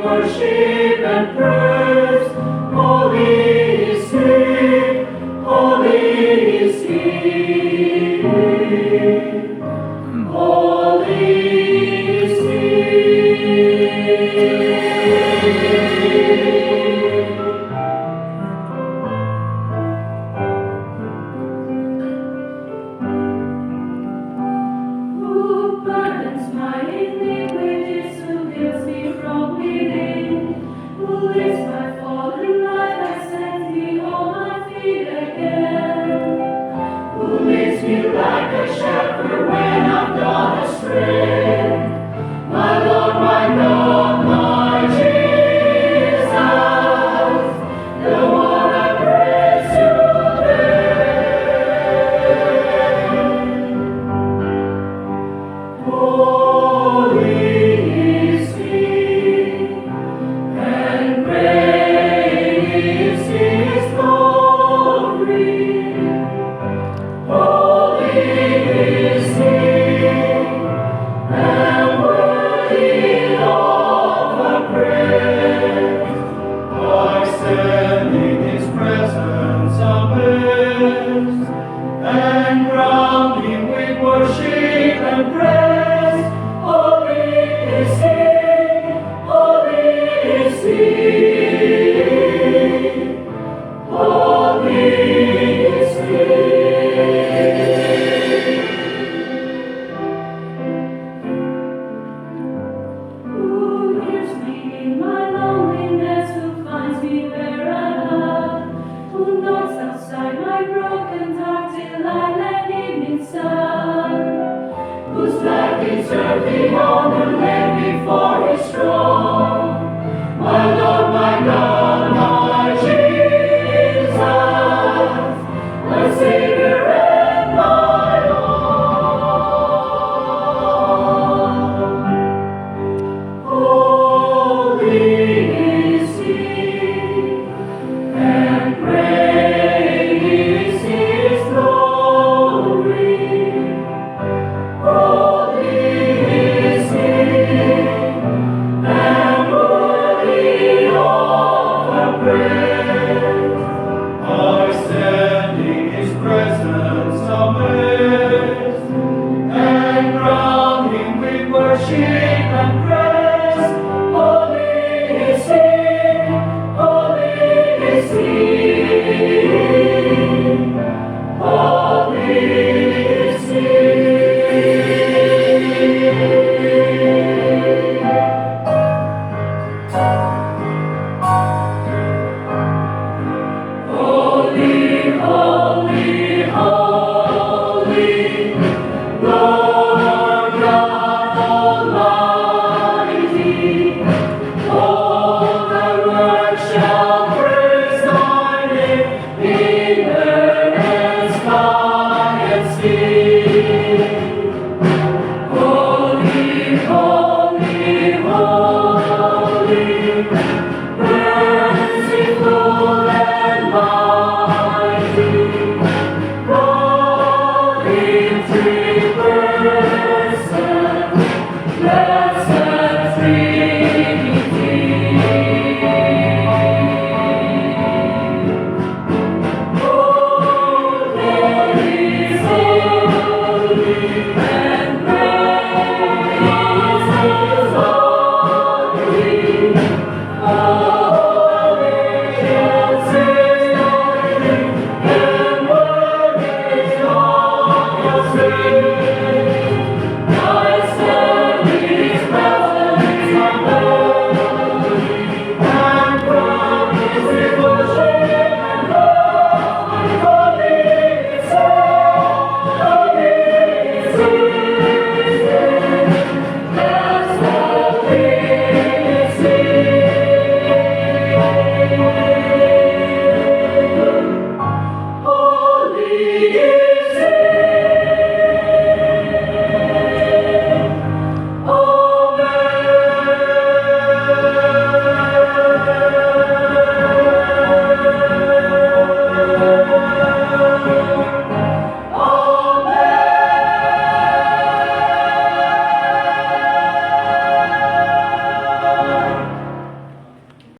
Worship and praise, holy is He, holy is He, holy is Who burdens my iniquities, who heals me from within, who lifts my fallen life and sets me on my feet again, who leads me like a shepherd when I've gone astray. My Lord, my God, my Jesus, the one I praise today. Holy is He, and great is His glory. Holy is He, and worthy of our praise. I stand in His presence amazed, and crown Him with worship and praise. Holy is He, holy is He, holy is He. Who hears me in my loneliness, who finds me where I am, who knocks outside my broken heart till I let Him inside, whose life deserves the honor laid before His throne. My Lord, my God, my Jesus, my Savior and my own. Holy is He, and great is His glory. Holy is He, and worthy of our praise. I stand in His presence amazed, and crown Him with worship and praise. Holy is He, holy is He, holy is He. Holy, holy, holy, Lord God Almighty. All the world shall praise Thy name in earth and sky and sea. Holy, holy, holy, merciful and mighty, God in three persons.